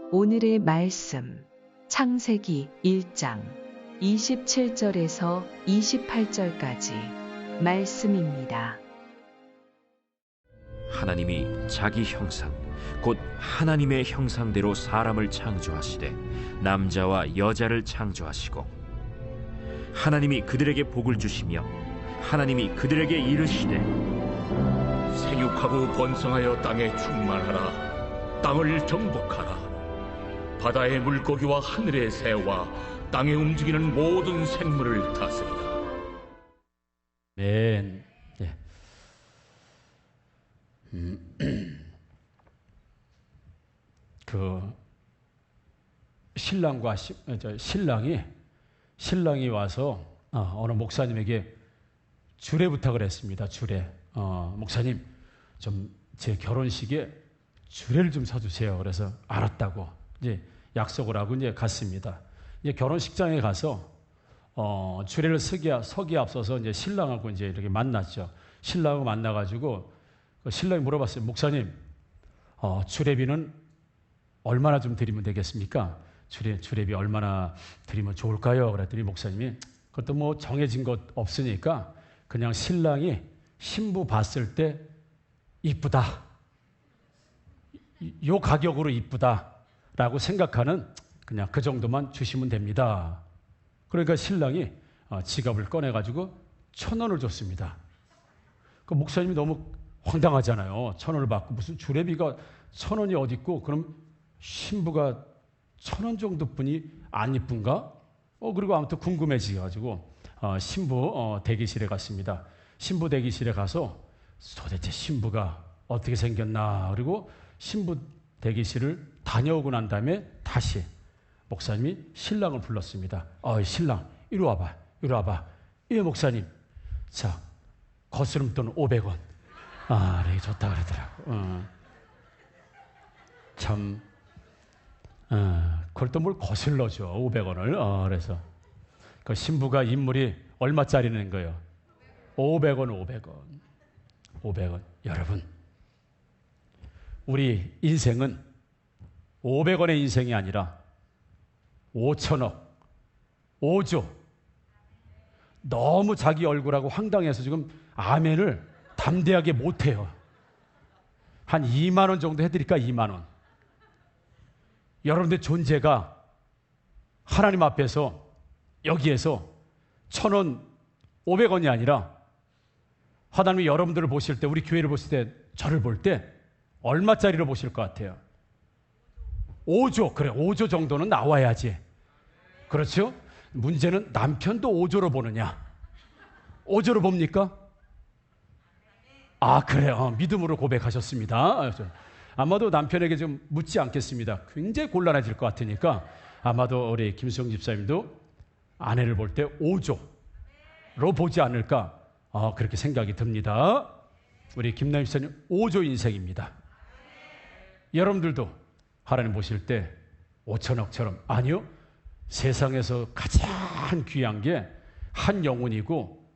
오늘의 말씀, 창세기 1장 27절에서 28절까지 말씀입니다. 하나님이 자기 형상, 곧 하나님의 형상대로 사람을 창조하시되 남자와 여자를 창조하시고, 하나님이 그들에게 복을 주시며 하나님이 그들에게 이르시되 생육하고 번성하여 땅에 충만하라. 땅을 정복하라. 바다의 물고기와 하늘의 새와 땅에 움직이는 모든 생물을 다스리라. 네. 그 신랑과 신랑이 와서 어느 목사님에게 주례 부탁을 했습니다. 주례. 목사님, 좀 제 결혼식에 주례를 좀 서주세요. 그래서 알았다고 이제 약속을 하고 이제 갔습니다. 이제 결혼식장에 가서 주례를 서기에 앞서서 이제 신랑하고 이제 이렇게 만났죠. 신랑하고 만나가지고 신랑이 물어봤어요. 목사님, 주례비는 얼마나 좀 드리면 되겠습니까? 주례비 얼마나 드리면 좋을까요? 그랬더니 목사님이 그것도 뭐 정해진 것 없으니까 그냥 신랑이 신부 봤을 때 이쁘다, 요 가격으로 이쁘다라고 생각하는 그냥 그 정도만 주시면 됩니다. 그러니까 신랑이 지갑을 꺼내가지고 1,000원을 줬습니다. 그 목사님이 너무 황당하잖아요. 1,000원을 받고 무슨 주례비가 1,000원이 어디 있고, 그럼 신부가 1,000원 정도뿐이 안 이쁜가? 그리고 아무튼 궁금해지가지고 신부 대기실에 갔습니다. 신부 대기실에 가서 도대체 신부가 어떻게 생겼나, 그리고 신부 대기실을 다녀오고 난 다음에 다시 목사님이 신랑을 불렀습니다. 신랑, 이리 와봐. 예, 목사님. 자, 거스름돈 500원. 그래, 좋다 그러더라고. 참, 그걸 또 뭘 거슬러줘, 500원을. 그래서 그 신부가 인물이 얼마짜리 낸 거예요? 500원. 여러분, 우리 인생은 500원의 인생이 아니라 5천억, 5조. 너무 자기 얼굴하고 황당해서 지금 아멘을 담대하게 못해요. 한 2만 원 정도 해드릴까? 2만 원. 여러분들 존재가 하나님 앞에서 여기에서 1,000원, 500원이 아니라 하나님이 여러분들을 보실 때, 우리 교회를 보실 때, 저를 볼 때 얼마짜리로 보실 것 같아요? 5조. 그래, 5조 정도는 나와야지. 그렇죠? 문제는 남편도 5조로 보느냐? 5조로 봅니까? 그래요. 믿음으로 고백하셨습니다. 아마도 남편에게 좀 묻지 않겠습니다. 굉장히 곤란해질 것 같으니까 아마도 우리 김수영 집사님도 아내를 볼 때 5조로 보지 않을까, 그렇게 생각이 듭니다. 우리 김남 집사님 5조 인생입니다. 여러분들도 하나님 보실 때 5천억처럼, 아니요, 세상에서 가장 귀한 게 한 영혼이고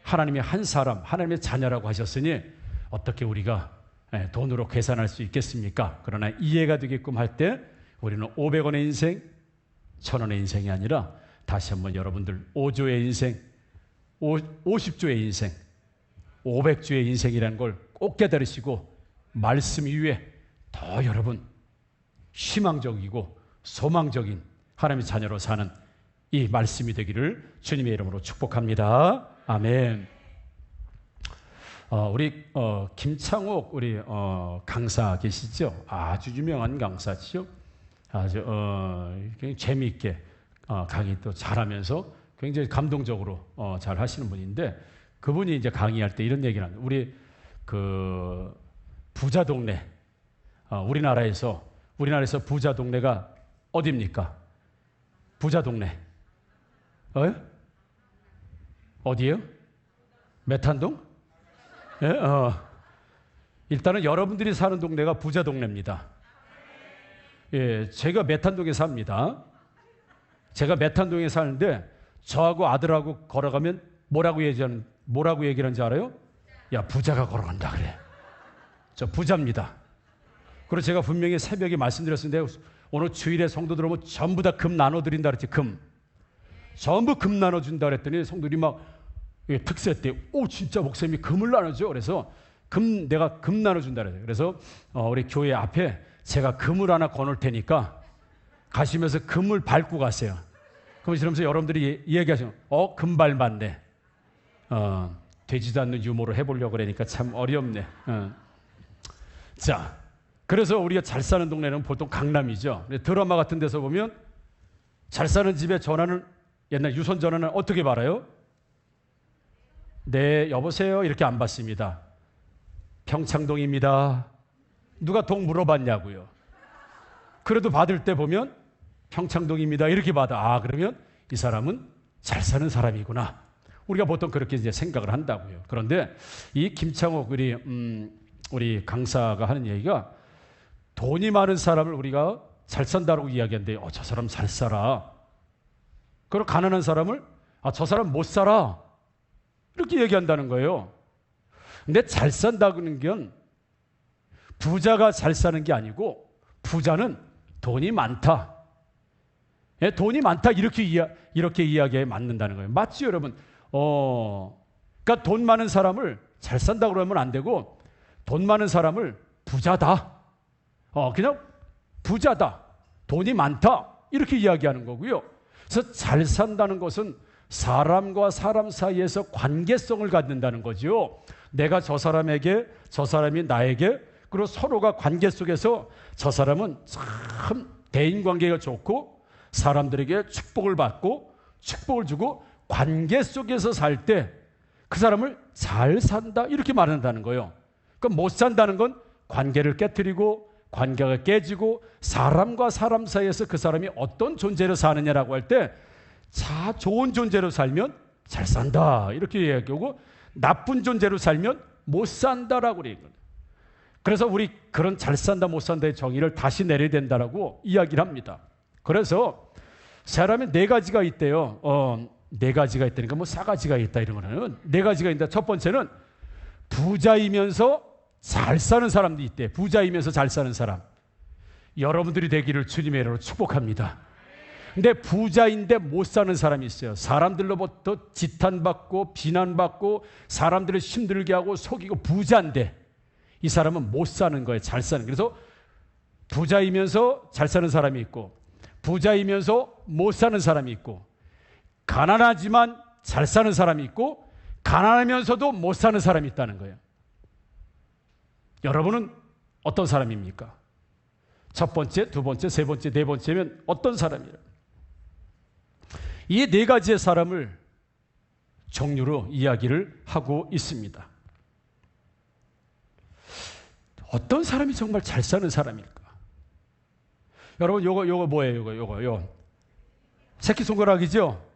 하나님의 한 사람, 하나님의 자녀라고 하셨으니 어떻게 우리가 돈으로 계산할 수 있겠습니까? 그러나 이해가 되게끔 할 때 우리는 500원의 인생, 1,000원의 인생이 아니라 다시 한번 여러분들 5조의 인생, 50조의 인생, 500조의 인생이라는 걸 꼭 깨달으시고 말씀 위에 더 여러분 희망적이고 소망적인 하나님의 자녀로 사는 이 말씀이 되기를 주님의 이름으로 축복합니다. 아멘. 우리 김창옥 우리 강사 계시죠? 아주 유명한 강사죠. 아주 굉장히 재미있게 강의 또 잘하면서 굉장히 감동적으로 잘 하시는 분인데, 그분이 이제 강의할 때 이런 얘기를 합니다. 우리 그 부자 동네, 우리나라에서 부자 동네가 어디입니까? 부자 동네. 어디예요? 메탄동? 예? 일단은 여러분들이 사는 동네가 부자 동네입니다. 예, 제가 메탄동에 삽니다. 제가 메탄동에 사는데 저하고 아들하고 걸어가면 뭐라고 얘기하는지 알아요? 야, 부자가 걸어간다 그래. 저 부자입니다. 그리고 제가 분명히 새벽에 말씀드렸는데 오늘 주일에 성도들 오면 전부 다 금 나눠드린다 그랬지. 금. 전부 금 나눠준다 그랬더니 성도들이 막 특세 때 진짜 목사님이 금을 나눠줘. 그래서 내가 금 나눠준다 그래요. 그래서 우리 교회 앞에 제가 금을 하나 거놓을 테니까 가시면서 금을 밟고 가세요. 그러면서 여러분들이 얘기하시면 금 밟았네. 되지도 않는 유머로 해보려고 그러니까 참 어렵네. 자, 그래서 우리가 잘 사는 동네는 보통 강남이죠. 드라마 같은 데서 보면 잘 사는 집에 전화는 옛날 유선 전화는 어떻게 받아요? 네, 여보세요 이렇게 안 받습니다. 평창동입니다. 누가 동 물어봤냐고요. 그래도 받을 때 보면 평창동입니다 이렇게 받아. 그러면 이 사람은 잘 사는 사람이구나. 우리가 보통 그렇게 이제 생각을 한다고요. 그런데 이 김창옥 우리 강사가 하는 얘기가 돈이 많은 사람을 우리가 잘 산다고 이야기하는데 저 사람 잘 살아. 그리고 가난한 사람을 저 사람 못 살아. 이렇게 얘기한다는 거예요. 근데 잘 산다는 건 부자가 잘 사는 게 아니고 부자는 돈이 많다. 돈이 많다 이렇게 이야기에 맞는다는 거예요. 맞죠, 여러분? 그러니까 돈 많은 사람을 잘 산다고 그러면 안 되고 돈 많은 사람을 부자다. 그냥 부자다. 돈이 많다. 이렇게 이야기하는 거고요. 그래서 잘 산다는 것은 사람과 사람 사이에서 관계성을 갖는다는 거죠. 내가 저 사람에게, 저 사람이 나에게, 그리고 서로가 관계 속에서 저 사람은 참 대인관계가 좋고 사람들에게 축복을 받고 축복을 주고 관계 속에서 살 때 그 사람을 잘 산다 이렇게 말한다는 거예요. 그럼 못 산다는 건 관계를 깨트리고 관계가 깨지고 사람과 사람 사이에서 그 사람이 어떤 존재로 사느냐라고 할 때 좋은 존재로 살면 잘 산다 이렇게 이야기하고 나쁜 존재로 살면 못 산다라고 그래요. 그래서 우리 그런 잘 산다 못 산다의 정의를 다시 내려야 된다라고 이야기를 합니다. 그래서 사람이 네 가지가 있대요. 네 가지가 있다니까 뭐 싸가지가 있다 이런 거는 네 가지가 있다. 첫 번째는 부자이면서 잘 사는 사람도 있대. 부자이면서 잘 사는 사람. 여러분들이 되기를 주님의 이름으로 축복합니다. 근데 부자인데 못 사는 사람이 있어요. 사람들로부터 지탄받고 비난받고 사람들을 힘들게 하고 속이고 부자인데 이 사람은 못 사는 거예요. 잘 사는. 그래서 부자이면서 잘 사는 사람이 있고 부자이면서 못 사는 사람이 있고 가난하지만 잘 사는 사람이 있고 가난하면서도 못 사는 사람이 있다는 거예요. 여러분은 어떤 사람입니까? 첫 번째, 두 번째, 세 번째, 네 번째면 어떤 사람이에요? 이 네 가지의 사람을 종류로 이야기를 하고 있습니다. 어떤 사람이 정말 잘 사는 사람일까? 여러분, 요거 뭐예요? 요거. 새끼손가락이죠?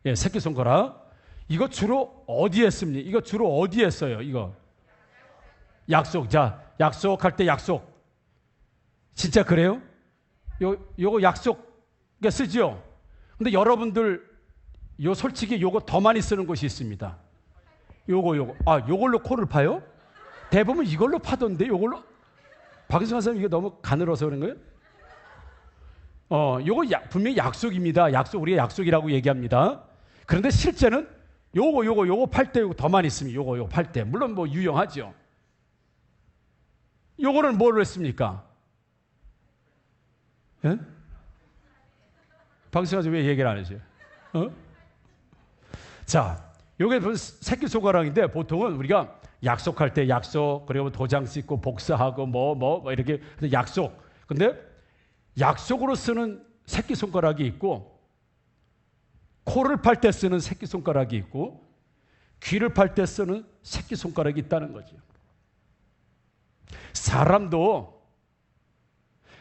예, 새끼손가락. 이거 주로 어디에 씁니까? 이거 주로 어디에 써요? 이거. 약속. 자, 약속할 때 약속. 진짜 그래요? 요거 약속에 쓰죠? 근데 여러분들 솔직히 요거 더 많이 쓰는 곳이 있습니다. 요걸로 코를 파요? 대부분 이걸로 파던데 요걸로? 박은성 선생님 이게 너무 가늘어서 그런 거예요? 요거 분명히 약속입니다. 우리가 약속이라고 얘기합니다. 그런데 실제는 요거 팔 때 더 많이 씁니다. 요거 팔 때. 물론 뭐 유용하죠. 요거는 뭐로 했습니까? 예? 박은성 선생님 왜 얘기를 안 해줘요? 자, 요게 새끼손가락인데 보통은 우리가 약속할 때 약속, 그리고 도장 찍고 복사하고 뭐 이렇게 약속. 근데 약속으로 쓰는 새끼손가락이 있고 코를 팔 때 쓰는 새끼손가락이 있고 귀를 팔 때 쓰는 새끼손가락이 있다는 거죠. 사람도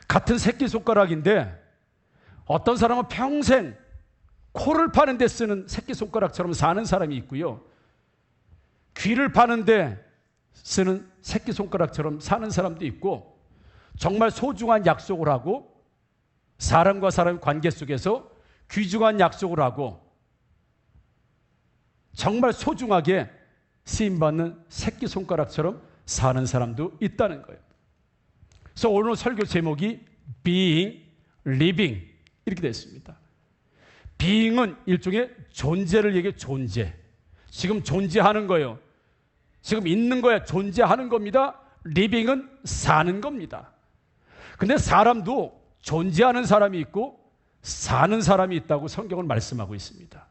같은 새끼손가락인데 어떤 사람은 평생 코를 파는 데 쓰는 새끼손가락처럼 사는 사람이 있고요. 귀를 파는 데 쓰는 새끼손가락처럼 사는 사람도 있고 정말 소중한 약속을 하고 사람과 사람 관계 속에서 귀중한 약속을 하고 정말 소중하게 쓰임받는 새끼손가락처럼 사는 사람도 있다는 거예요. 그래서 오늘 설교 제목이 being, living 이렇게 됐습니다. being은 일종의 존재를 얘기해. 존재. 지금 존재하는 거예요. 지금 있는 거야. 존재하는 겁니다. living은 사는 겁니다. 근데 사람도 존재하는 사람이 있고 사는 사람이 있다고 성경은 말씀하고 있습니다.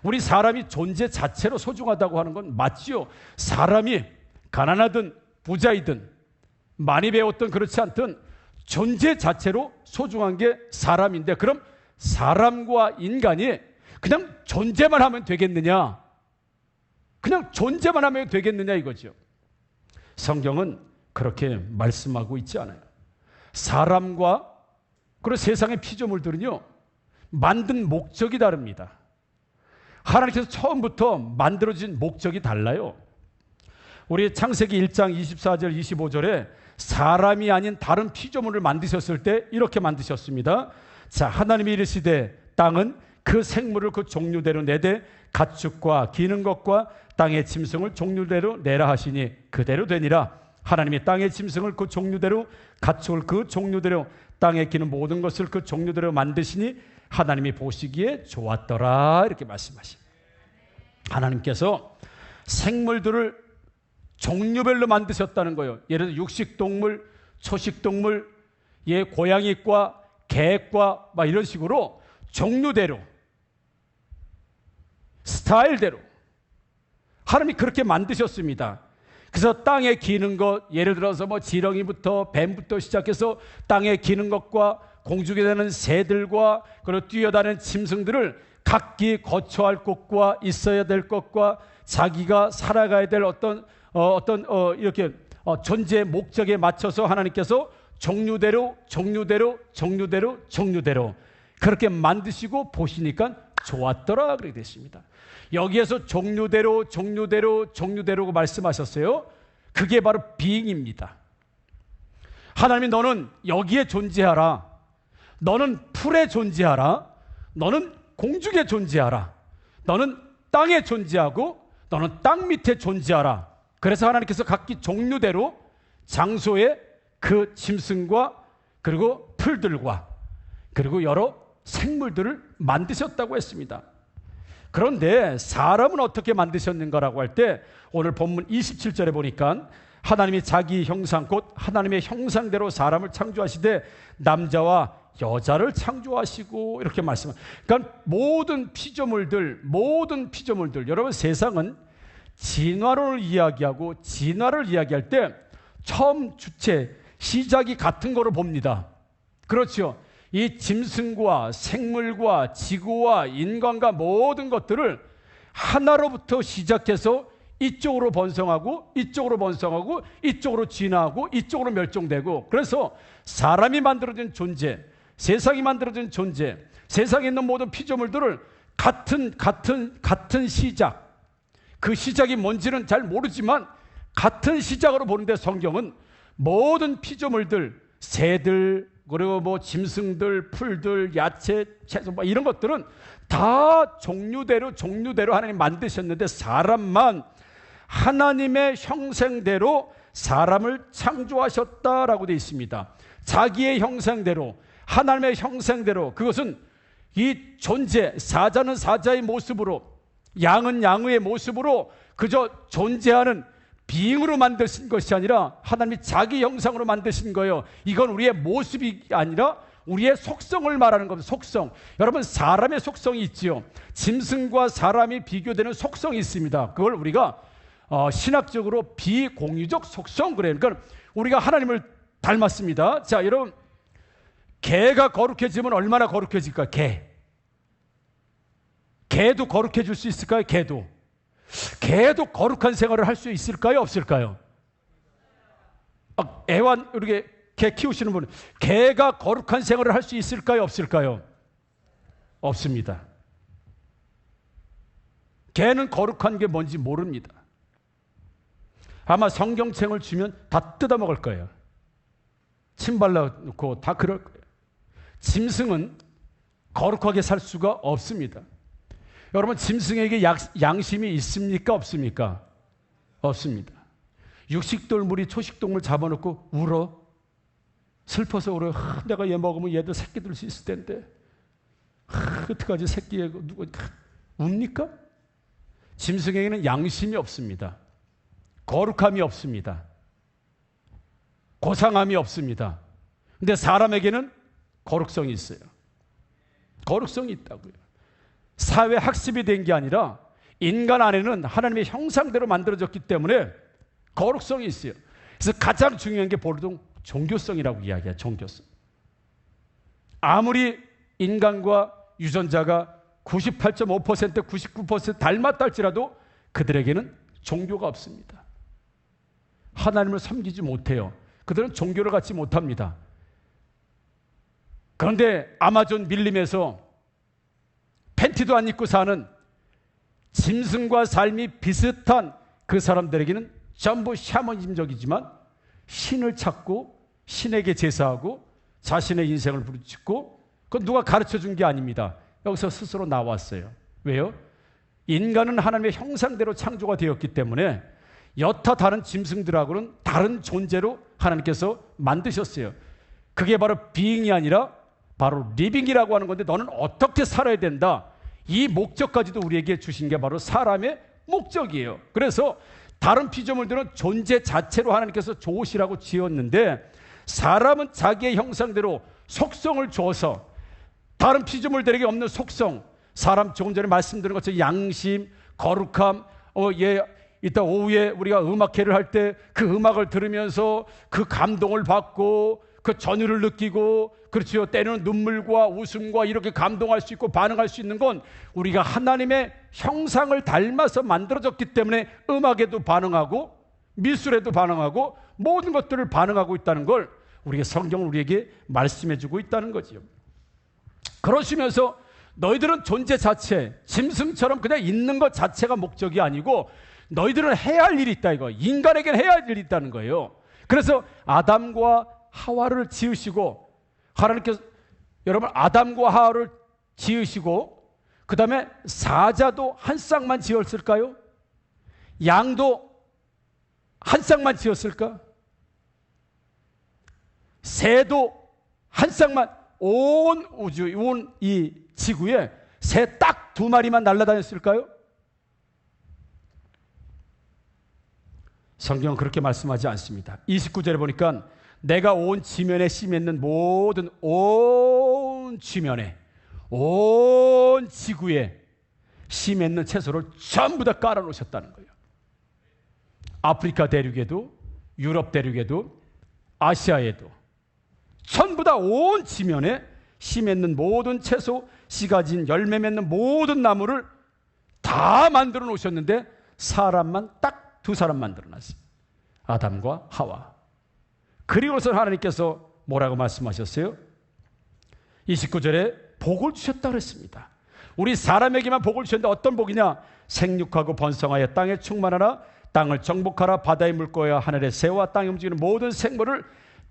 우리 사람이 존재 자체로 소중하다고 하는 건 맞지요. 사람이 가난하든 부자이든 많이 배웠든 그렇지 않든 존재 자체로 소중한 게 사람인데, 그럼 사람과 인간이 그냥 존재만 하면 되겠느냐? 그냥 존재만 하면 되겠느냐 이거죠. 성경은 그렇게 말씀하고 있지 않아요. 사람과 그리고 세상의 피조물들은요, 만든 목적이 다릅니다. 하나님께서 처음부터 만들어진 목적이 달라요. 우리 창세기 1장 24절 25절에 사람이 아닌 다른 피조물을 만드셨을 때 이렇게 만드셨습니다. 자, 하나님이 이르시되 땅은 그 생물을 그 종류대로 내되 가축과 기는 것과 땅의 짐승을 종류대로 내라 하시니 그대로 되니라. 하나님이 땅의 짐승을 그 종류대로 가축을 그 종류대로 땅에 기는 모든 것을 그 종류대로 만드시니 하나님이 보시기에 좋았더라. 이렇게 말씀하십니다. 하나님께서 생물들을 종류별로 만드셨다는 거예요. 예를 들어 육식동물, 초식동물, 고양이과 개과 막 이런 식으로 종류대로, 스타일대로 하나님이 그렇게 만드셨습니다. 그래서 땅에 기는 것, 예를 들어서 뭐 지렁이부터 뱀부터 시작해서 땅에 기는 것과 공중에 다니는 새들과 그리고 뛰어다니는 짐승들을 각기 거처할 곳과 있어야 될 것과 자기가 살아가야 될 어떤 존재의 목적에 맞춰서 하나님께서 종류대로 그렇게 만드시고 보시니까 좋았더라 그렇게 됐습니다. 여기에서 종류대로 말씀하셨어요. 그게 바로 being입니다. 하나님이 너는 여기에 존재하라. 너는 풀에 존재하라. 너는 공중에 존재하라. 너는 땅에 존재하고 너는 땅 밑에 존재하라. 그래서 하나님께서 각기 종류대로 장소에 그 짐승과 그리고 풀들과 그리고 여러 생물들을 만드셨다고 했습니다. 그런데 사람은 어떻게 만드셨는가라고 할 때 오늘 본문 27절에 보니까 하나님이 자기 형상 곧 하나님의 형상대로 사람을 창조하시되 남자와 여자를 창조하시고 이렇게 말씀합니다. 그러니까 모든 피조물들 여러분 세상은 진화론을 이야기하고 진화를 이야기할 때 처음 주체 시작이 같은 거로 봅니다. 그렇죠. 이 짐승과 생물과 지구와 인간과 모든 것들을 하나로부터 시작해서 이쪽으로 번성하고 이쪽으로 진화하고 이쪽으로 멸종되고, 그래서 사람이 만들어진 존재, 세상이 만들어진 존재, 세상에 있는 모든 피조물들을 같은 시작, 그 시작이 뭔지는 잘 모르지만 같은 시작으로 보는데 성경은 모든 피조물들, 새들, 그리고 뭐 짐승들, 풀들, 야채, 채소 뭐 이런 것들은 다 종류대로 하나님 만드셨는데 사람만 하나님의 형상대로 사람을 창조하셨다라고 되어 있습니다. 자기의 형상대로, 하나님의 형상대로, 그것은 이 존재, 사자는 사자의 모습으로, 양은 양의 모습으로 그저 존재하는 비잉으로 만드신 것이 아니라 하나님이 자기 형상으로 만드신 거예요. 이건 우리의 모습이 아니라 우리의 속성을 말하는 겁니다. 속성. 여러분 사람의 속성이 있지요. 짐승과 사람이 비교되는 속성이 있습니다. 그걸 우리가 신학적으로 비공유적 속성 그래요. 그러니까 우리가 하나님을 닮았습니다. 자, 여러분 개가 거룩해지면 얼마나 거룩해질까요? 개도 거룩해질 수 있을까요? 개도 거룩한 생활을 할 수 있을까요? 없을까요? 애완 이렇게 개 키우시는 분은 개가 거룩한 생활을 할 수 있을까요? 없을까요? 없습니다. 개는 거룩한 게 뭔지 모릅니다. 아마 성경책을 주면 다 뜯어먹을 거예요. 침 발라놓고 다 그럴 거예요. 짐승은 거룩하게 살 수가 없습니다. 여러분 짐승에게 양심이 있습니까? 없습니까? 없습니다. 육식동물이 초식동물 잡아놓고 울어? 슬퍼서 그래요. 내가 얘 먹으면 얘들 새끼 들 수 있을 텐데. 어떡하지 새끼 얘 누가 웁니까? 짐승에게는 양심이 없습니다. 거룩함이 없습니다. 고상함이 없습니다. 근데 사람에게는 거룩성이 있어요. 거룩성이 있다고요. 사회 학습이 된 게 아니라 인간 안에는 하나님의 형상대로 만들어졌기 때문에 거룩성이 있어요. 그래서 가장 중요한 게 보통 종교성이라고 이야기해요. 종교성. 아무리 인간과 유전자가 98.5%, 99% 닮았다 할지라도 그들에게는 종교가 없습니다. 하나님을 섬기지 못해요. 그들은 종교를 갖지 못합니다. 그런데 아마존 밀림에서 팬티도 안 입고 사는 짐승과 삶이 비슷한 그 사람들에게는 전부 샤머니즘적이지만 신을 찾고 신에게 제사하고 자신의 인생을 부르짖고 그건 누가 가르쳐 준 게 아닙니다. 여기서 스스로 나왔어요. 왜요? 인간은 하나님의 형상대로 창조가 되었기 때문에 여타 다른 짐승들하고는 다른 존재로 하나님께서 만드셨어요. 그게 바로 being이 아니라 바로 living이라고 하는 건데 너는 어떻게 살아야 된다. 이 목적까지도 우리에게 주신 게 바로 사람의 목적이에요. 그래서 다른 피조물들은 존재 자체로 하나님께서 좋으시라고 지었는데 사람은 자기의 형상대로 속성을 줘서 다른 피조물들에게 없는 속성, 사람 조금 전에 말씀드린 것처럼 양심, 거룩함, 이따 오후에 우리가 음악회를 할 때 그 음악을 들으면서 그 감동을 받고 그 전율을 느끼고 그렇죠. 때로는 눈물과 웃음과 이렇게 감동할 수 있고 반응할 수 있는 건 우리가 하나님의 형상을 닮아서 만들어졌기 때문에 음악에도 반응하고 미술에도 반응하고 모든 것들을 반응하고 있다는 걸 우리가 성경은 우리에게 말씀해 주고 있다는 거지요. 그러시면서 너희들은 존재 자체, 짐승처럼 그냥 있는 것 자체가 목적이 아니고 너희들은 해야 할 일이 있다 이거. 인간에게는 해야 할 일이 있다는 거예요. 그래서 아담과 하와를 지으시고 하나님께서 여러분 아담과 하와를 지으시고 그 다음에 사자도 한 쌍만 지었을까요? 양도 한 쌍만 지었을까? 새도 한 쌍만 온 우주, 온 이 지구에 새 딱 2마리만 날아다녔을까요? 성경은 그렇게 말씀하지 않습니다. 29절에 보니까 내가 온 지면에 씨 맺는 모든 온 지면에 온 지구에 씨 맺는 채소를 전부 다 깔아놓으셨다는 거예요. 아프리카 대륙에도 유럽 대륙에도 아시아에도 전부 다 온 지면에 씨 맺는 모든 채소, 씨 가진 열매 맺는 모든 나무를 다 만들어 놓으셨는데 사람만 딱 2사람 만들어 놨어요. 아담과 하와. 그리고서 하나님께서 뭐라고 말씀하셨어요? 29절에 복을 주셨다 그랬습니다. 우리 사람에게만 복을 주셨는데 어떤 복이냐? 생육하고 번성하여 땅에 충만하라. 땅을 정복하라. 바다의 물고기와 하늘의 새와 땅에 움직이는 모든 생물을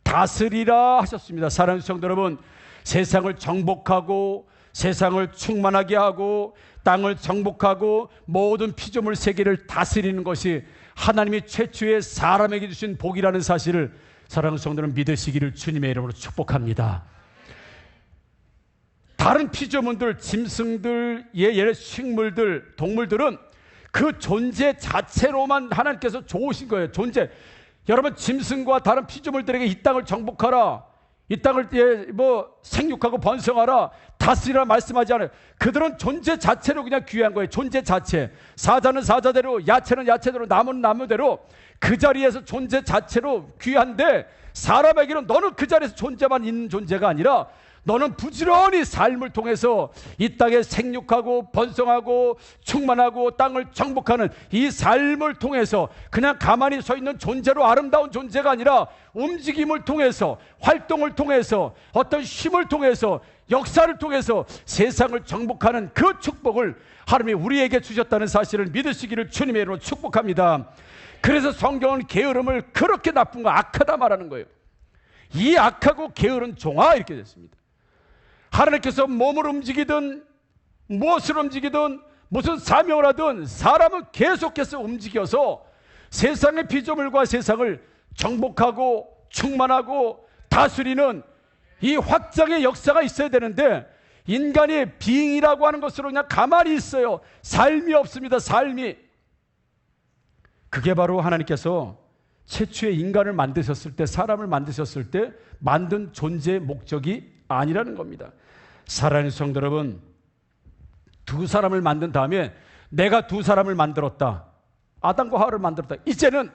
다스리라 하셨습니다. 사랑하는 성도 여러분, 세상을 정복하고 세상을 충만하게 하고 땅을 정복하고 모든 피조물 세계를 다스리는 것이 하나님이 최초의 사람에게 주신 복이라는 사실을 사랑하는 성도는 믿으시기를 주님의 이름으로 축복합니다. 다른 피조물들, 짐승들, 예를 식물들, 동물들은 그 존재 자체로만 하나님께서 좋으신 거예요. 존재. 여러분, 짐승과 다른 피조물들에게 이 땅을 정복하라, 이 땅을 생육하고 번성하라, 다스리라 말씀하지 않아요. 그들은 존재 자체로 그냥 귀한 거예요. 존재 자체. 사자는 사자대로, 야채는 야채대로, 나무는 나무대로 그 자리에서 존재 자체로 귀한데 사람에게는 너는 그 자리에서 존재만 있는 존재가 아니라 너는 부지런히 삶을 통해서 이 땅에 생육하고 번성하고 충만하고 땅을 정복하는 이 삶을 통해서 그냥 가만히 서 있는 존재로 아름다운 존재가 아니라 움직임을 통해서, 활동을 통해서, 어떤 힘을 통해서, 역사를 통해서 세상을 정복하는 그 축복을 하나님이 우리에게 주셨다는 사실을 믿으시기를 주님의 이름으로 축복합니다. 그래서 성경은 게으름을 그렇게 나쁜 거, 악하다 말하는 거예요. 이 악하고 게으른 종아 이렇게 됐습니다. 하나님께서 몸을 움직이든 무엇을 움직이든 무슨 사명을 하든 사람은 계속해서 움직여서 세상의 피조물과 세상을 정복하고 충만하고 다스리는 이 확장의 역사가 있어야 되는데 인간이 빙이라고 하는 것으로 그냥 가만히 있어요. 삶이 없습니다. 삶이. 그게 바로 하나님께서 최초의 인간을 만드셨을 때, 사람을 만드셨을 때 만든 존재의 목적이 아니라는 겁니다. 사랑하는 성도 여러분, 두 사람을 만든 다음에 내가 두 사람을 만들었다. 아담과 하와를 만들었다. 이제는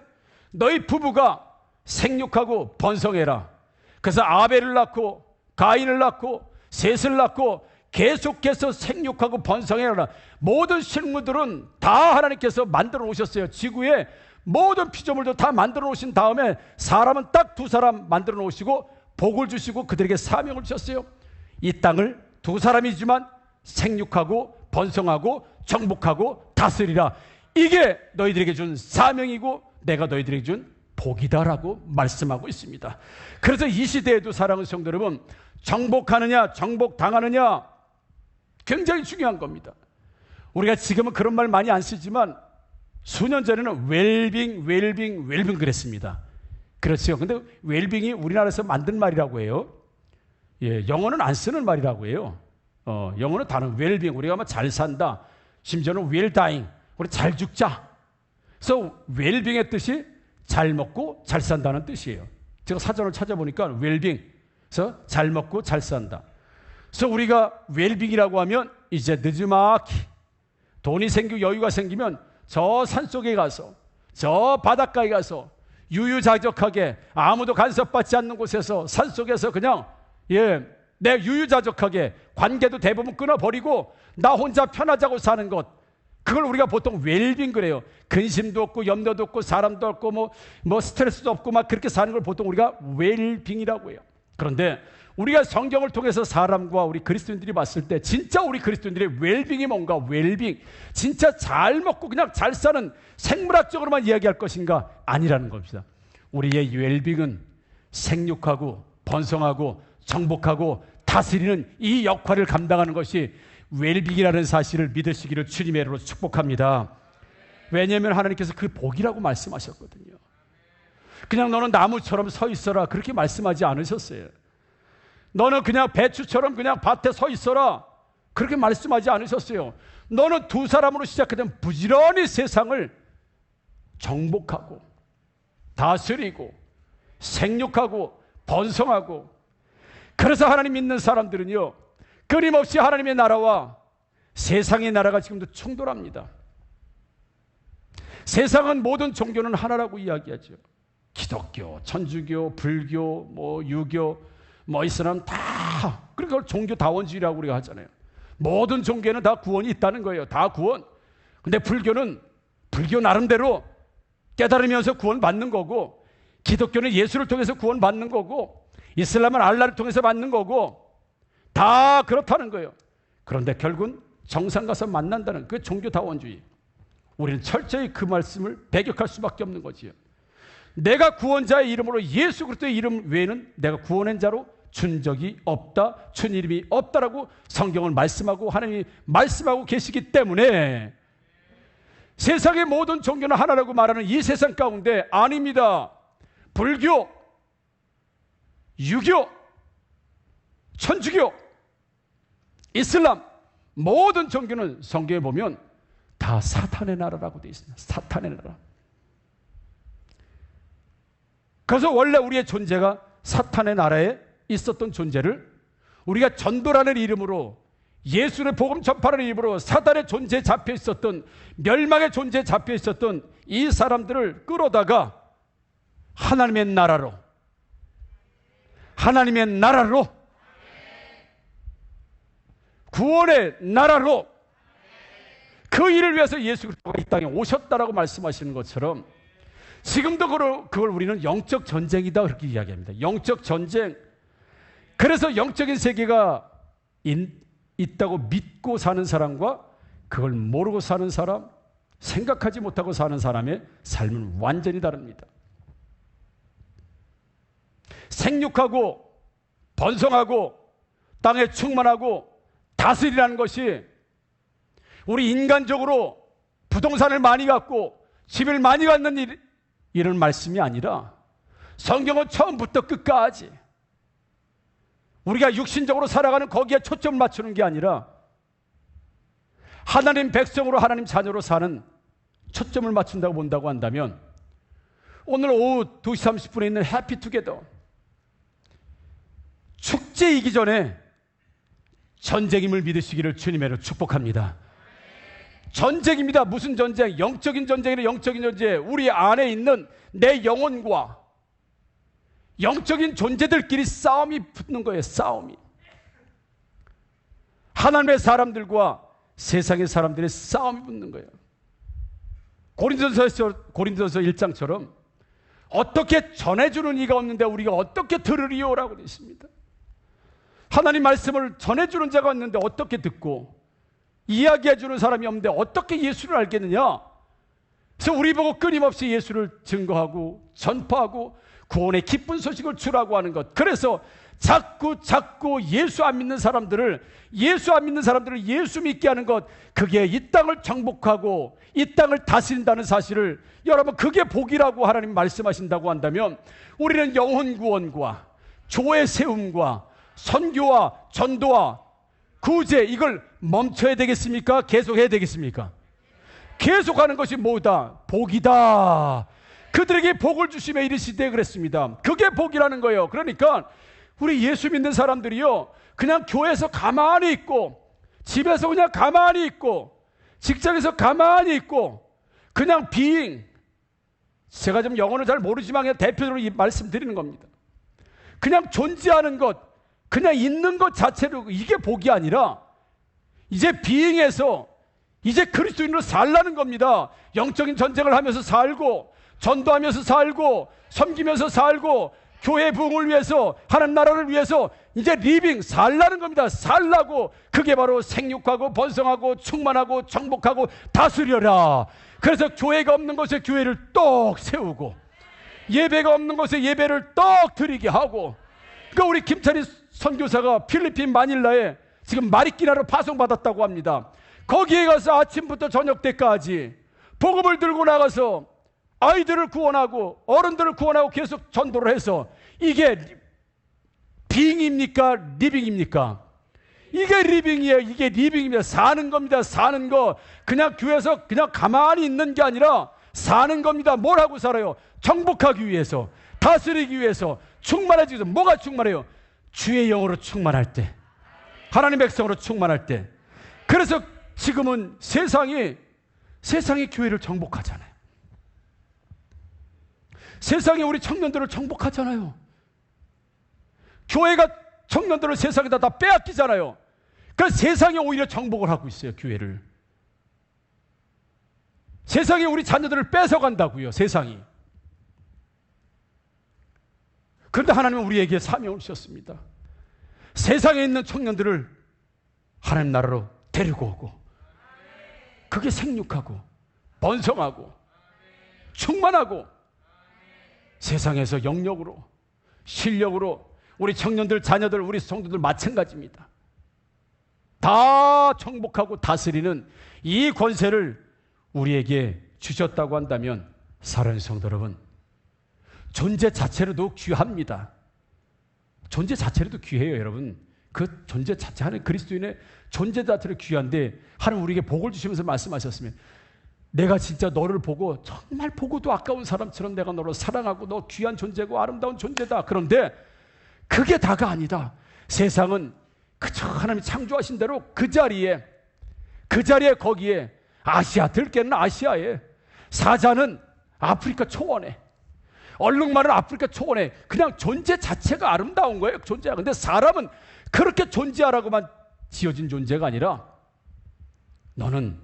너희 부부가 생육하고 번성해라. 그래서 아벨을 낳고 가인을 낳고 셋을 낳고 계속해서 생육하고 번성해라. 모든 식물들은 다 하나님께서 만들어 놓으셨어요. 지구에 모든 피조물도 다 만들어 놓으신 다음에 사람은 딱 두 사람 만들어 놓으시고 복을 주시고 그들에게 사명을 주셨어요. 이 땅을 두 사람이지만 생육하고 번성하고 정복하고 다스리라. 이게 너희들에게 준 사명이고 내가 너희들에게 준 복이다라고 말씀하고 있습니다. 그래서 이 시대에도 사랑하는 성도 여러분, 정복하느냐 정복당하느냐 굉장히 중요한 겁니다. 우리가 지금은 그런 말 많이 안 쓰지만 수년 전에는 웰빙 그랬습니다. 그렇죠. 근데 웰빙이 우리나라에서 만든 말이라고 해요. 예, 영어는 안 쓰는 말이라고 해요. 영어는 다른 웰빙, 우리가 뭐 잘 산다, 심지어는 웰다잉, 우리 잘 죽자. 그래서 웰빙의 뜻이 잘 먹고 잘 산다는 뜻이에요. 제가 사전을 찾아보니까 웰빙, 그래서 잘 먹고 잘 산다. 그래서 우리가 웰빙이라고 하면 이제 늦지막히 돈이 생기고 여유가 생기면 저 산속에 가서 저 바닷가에 가서 유유자적하게 아무도 간섭받지 않는 곳에서 산속에서 그냥 내 유유자적하게 관계도 대부분 끊어버리고 나 혼자 편하자고 사는 것, 그걸 우리가 보통 웰빙 그래요. 근심도 없고 염려도 없고 사람도 없고 뭐 스트레스도 없고 막 그렇게 사는 걸 보통 우리가 웰빙이라고 해요. 그런데 우리가 성경을 통해서 사람과 우리 그리스도인들이 봤을 때 진짜 우리 그리스도인들의 웰빙이 뭔가, 웰빙, 진짜 잘 먹고 그냥 잘 사는 생물학적으로만 이야기할 것인가? 아니라는 겁니다. 우리의 웰빙은 생육하고 번성하고 정복하고 다스리는 이 역할을 감당하는 것이 웰빙이라는 사실을 믿으시기를 주님의 이름으로 축복합니다. 왜냐하면 하나님께서 그 복이라고 말씀하셨거든요. 그냥 너는 나무처럼 서 있어라 그렇게 말씀하지 않으셨어요. 너는 그냥 배추처럼 그냥 밭에 서 있어라 그렇게 말씀하지 않으셨어요. 너는 두 사람으로 시작하던 부지런히 세상을 정복하고 다스리고 생육하고 번성하고. 그래서 하나님 믿는 사람들은요, 끊임없이 하나님의 나라와 세상의 나라가 지금도 충돌합니다. 세상은 모든 종교는 하나라고 이야기하죠. 기독교, 천주교, 불교, 유교, 이슬람 다, 그러니까 종교 다원주의라고 우리가 하잖아요. 모든 종교에는 다 구원이 있다는 거예요. 다 구원. 근데 불교는 불교 나름대로 깨달으면서 구원받는 거고, 기독교는 예수를 통해서 구원받는 거고, 이슬람은 알라를 통해서 받는 거고, 다 그렇다는 거예요. 그런데 결국은 정상 가서 만난다는 그 종교 다원주의. 우리는 철저히 그 말씀을 배격할 수밖에 없는 거지요. 내가 구원자의 이름으로 예수 그리스도의 이름 외에는 내가 구원한 자로 준 적이 없다, 준 이름이 없다라고 성경을 말씀하고 하나님이 말씀하고 계시기 때문에 세상의 모든 종교는 하나라고 말하는 이 세상 가운데 아닙니다. 불교, 유교, 천주교, 이슬람, 모든 종교는 성경에 보면 다 사탄의 나라라고 되어 있습니다. 사탄의 나라. 그래서 원래 우리의 존재가 사탄의 나라에 있었던 존재를 우리가 전도라는 이름으로, 예수의 복음 전파라는 이름으로 사탄의 존재에 잡혀 있었던, 멸망의 존재에 잡혀 있었던 이 사람들을 끌어다가 하나님의 나라로, 하나님의 나라로, 구원의 나라로, 그 일을 위해서 예수 그리스도가 이 땅에 오셨다라고 말씀하시는 것처럼 지금도 그걸 우리는 영적 전쟁이다 그렇게 이야기합니다. 영적 전쟁. 그래서 영적인 세계가 있다고 믿고 사는 사람과 그걸 모르고 사는 사람, 생각하지 못하고 사는 사람의 삶은 완전히 다릅니다. 생육하고 번성하고 땅에 충만하고 다스리라는 것이 우리 인간적으로 부동산을 많이 갖고 집을 많이 갖는 이런 말씀이 아니라 성경은 처음부터 끝까지 우리가 육신적으로 살아가는 거기에 초점을 맞추는 게 아니라 하나님 백성으로 하나님 자녀로 사는 초점을 맞춘다고 본다고 한다면 오늘 오후 2시 30분에 있는 해피투게더 축제이기 전에 전쟁임을 믿으시기를 주님으로 축복합니다. 전쟁입니다. 무슨 전쟁? 영적인 전쟁이래. 영적인 전쟁. 우리 안에 있는 내 영혼과 영적인 존재들끼리 싸움이 붙는 거예요. 싸움이. 하나님의 사람들과 세상의 사람들의 싸움이 붙는 거예요. 고린도전서 1장처럼 어떻게 전해주는 이가 없는데 우리가 어떻게 들으리요라고 되어 있습니다. 하나님 말씀을 전해주는 자가 없는데 어떻게 듣고 이야기해주는 사람이 없는데 어떻게 예수를 알겠느냐. 그래서 우리 보고 끊임없이 예수를 증거하고 전파하고 구원의 기쁜 소식을 주라고 하는 것. 그래서 자꾸 예수 안 믿는 사람들을 예수 믿게 하는 것, 그게 이 땅을 정복하고 이 땅을 다스린다는 사실을, 여러분 그게 복이라고 하나님 말씀하신다고 한다면 우리는 영혼 구원과 교회 세움과 선교와 전도와 구제, 이걸 멈춰야 되겠습니까? 계속해야 되겠습니까? 계속하는 것이 뭐다? 복이다. 그들에게 복을 주시며 이르시되 그랬습니다. 그게 복이라는 거예요. 그러니까 우리 예수 믿는 사람들이요, 그냥 교회에서 가만히 있고, 집에서 그냥 가만히 있고, 직장에서 가만히 있고, 그냥 being, 제가 좀 영어를 잘 모르지만 그냥 대표적으로 이 말씀드리는 겁니다. 그냥 존재하는 것, 그냥 있는 것 자체로 이게 복이 아니라 이제 being에서 이제 그리스도인으로 살라는 겁니다. 영적인 전쟁을 하면서 살고, 전도하면서 살고, 섬기면서 살고, 교회 부흥을 위해서, 하나님 나라를 위해서 이제 리빙, 살라는 겁니다. 살라고. 그게 바로 생육하고 번성하고 충만하고 정복하고 다스려라. 그래서 교회가 없는 곳에 교회를 떡 세우고, 예배가 없는 곳에 예배를 떡 드리게 하고. 그러니까 우리 김찬희 선교사가 필리핀 마닐라에 지금 마리끼나로 파송받았다고 합니다. 거기에 가서 아침부터 저녁 때까지 복음을 들고 나가서 아이들을 구원하고 어른들을 구원하고 계속 전도를 해서, 이게 빙입니까? 리빙입니까? 이게 리빙이에요. 이게 리빙입니다. 사는 겁니다. 사는 거. 그냥 교회에서 그냥 가만히 있는 게 아니라 사는 겁니다. 뭘 하고 살아요? 정복하기 위해서, 다스리기 위해서, 충만해지기 위해서. 뭐가 충만해요? 주의 영으로 충만할 때, 하나님 백성으로 충만할 때. 그래서 지금은 세상이 교회를 정복하잖아요. 세상이 우리 청년들을 정복하잖아요. 교회가 청년들을 세상에다 다 빼앗기잖아요. 그래서 세상이 오히려 정복을 하고 있어요. 교회를. 세상이 우리 자녀들을 뺏어간다고요. 세상이. 그런데 하나님은 우리에게 사명을 주셨습니다. 세상에 있는 청년들을 하나님 나라로 데리고 오고, 그게 생육하고 번성하고 충만하고 세상에서 영역으로, 실력으로 우리 청년들, 자녀들, 우리 성도들 마찬가지입니다. 다 정복하고 다스리는 이 권세를 우리에게 주셨다고 한다면, 사랑하는 성도 여러분, 존재 자체로도 귀합니다. 존재 자체로도 귀해요, 여러분. 그 존재 자체, 하나님 그리스도인의 존재 자체로 귀한데, 하나님 우리에게 복을 주시면서 말씀하셨으면, 내가 진짜 너를 보고 정말 보고도 아까운 사람처럼 내가 너를 사랑하고 너 귀한 존재고 아름다운 존재다. 그런데 그게 다가 아니다. 세상은 그저 하나님이 창조하신 대로 그 자리에 거기에 아시아, 들깨는 아시아에, 사자는 아프리카 초원에, 얼룩말은 아프리카 초원에, 그냥 존재 자체가 아름다운 거예요. 존재가. 근데 사람은 그렇게 존재하라고만 지어진 존재가 아니라, 너는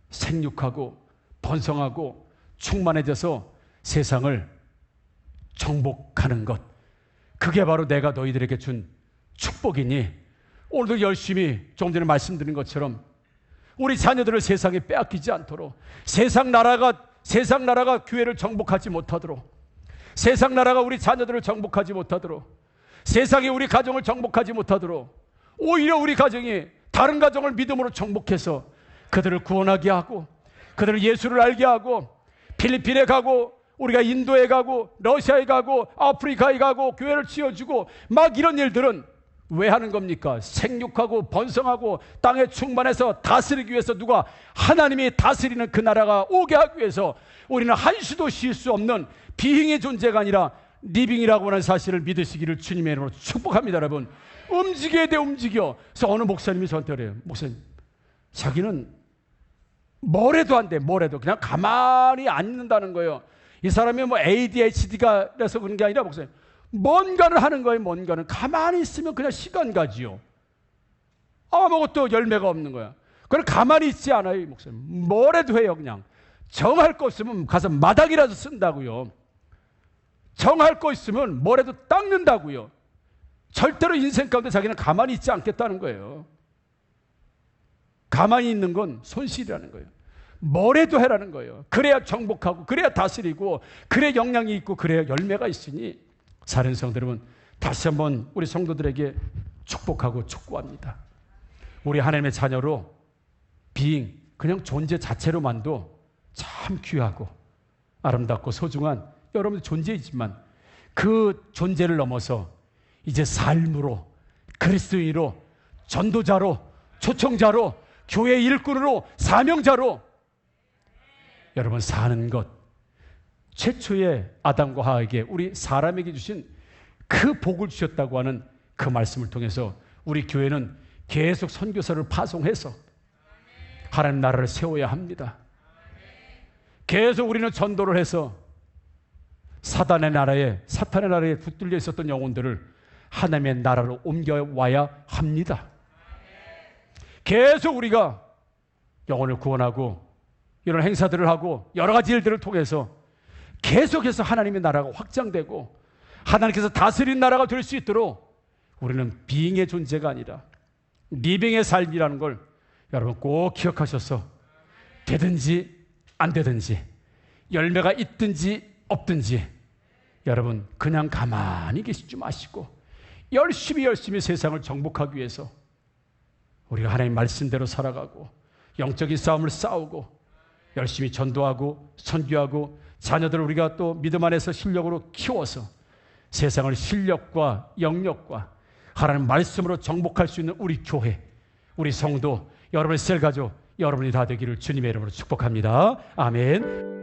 생육하고 번성하고 충만해져서 세상을 정복하는 것, 그게 바로 내가 너희들에게 준 축복이니, 오늘도 열심히 조금 전에 말씀드린 것처럼 우리 자녀들을 세상에 빼앗기지 않도록, 세상 나라가 교회를 정복하지 못하도록, 세상 나라가 우리 자녀들을 정복하지 못하도록, 세상이 우리 가정을 정복하지 못하도록, 오히려 우리 가정이 다른 가정을 믿음으로 정복해서 그들을 구원하게 하고, 그들을 예수를 알게 하고, 필리핀에 가고, 우리가 인도에 가고, 러시아에 가고, 아프리카에 가고, 교회를 지어주고, 막 이런 일들은 왜 하는 겁니까? 생육하고 번성하고 땅에 충만해서 다스리기 위해서, 누가? 하나님이 다스리는 그 나라가 오게 하기 위해서 우리는 한시도 쉴 수 없는 비행의 존재가 아니라 리빙이라고 하는 사실을 믿으시기를 주님의 이름으로 축복합니다. 여러분, 움직여야 돼. 움직여. 그래서 어느 목사님이 저한테 그래요. 목사님, 자기는 뭐래도 안 돼. 뭐래도 그냥 가만히 안 있는다는 거예요. 이 사람이 뭐 ADHD가 돼서 그런 게 아니라, 목사님, 뭔가를 하는 거예요. 뭔가는 가만히 있으면 그냥 시간 가지요. 아무것도 열매가 없는 거야. 그걸 가만히 있지 않아요. 목사님, 뭐래도 해요. 그냥 정할 거 있으면 가서 마당이라도 쓴다고요. 정할 거 있으면 뭐래도 닦는다고요. 절대로 인생 가운데 자기는 가만히 있지 않겠다는 거예요. 가만히 있는 건 손실이라는 거예요. 뭐래도 해라는 거예요. 그래야 정복하고, 그래야 다스리고, 그래야 영향이 있고, 그래야 열매가 있으니, 사랑하는 성도 여러분, 다시 한번 우리 성도들에게 축복하고 촉구합니다. 우리 하나님의 자녀로 비잉, 그냥 존재 자체로만도 참 귀하고 아름답고 소중한 여러분의 존재이지만, 그 존재를 넘어서 이제 삶으로, 그리스도인으로, 전도자로, 초청자로, 교회 일꾼으로, 사명자로 여러분 사는 것, 최초의 아담과 하와에게, 우리 사람에게 주신 그 복을 주셨다고 하는 그 말씀을 통해서 우리 교회는 계속 선교사를 파송해서 하나님 나라를 세워야 합니다. 계속 우리는 전도를 해서 사탄의 나라에 붙들려 있었던 영혼들을 하나님의 나라로 옮겨와야 합니다. 계속 우리가 영혼을 구원하고 이런 행사들을 하고 여러 가지 일들을 통해서 계속해서 하나님의 나라가 확장되고 하나님께서 다스린 나라가 될 수 있도록 우리는 비잉의 존재가 아니라 리빙의 삶이라는 걸 여러분 꼭 기억하셔서, 되든지 안 되든지, 열매가 있든지 없든지, 여러분 그냥 가만히 계시지 마시고 열심히 세상을 정복하기 위해서 우리가 하나님 말씀대로 살아가고 영적인 싸움을 싸우고 열심히 전도하고 선교하고, 자녀들을 우리가 또 믿음 안에서 실력으로 키워서 세상을 실력과 영역과 하나님 말씀으로 정복할 수 있는 우리 교회, 우리 성도, 여러분의 셀 가족, 여러분이 다 되기를 주님의 이름으로 축복합니다. 아멘.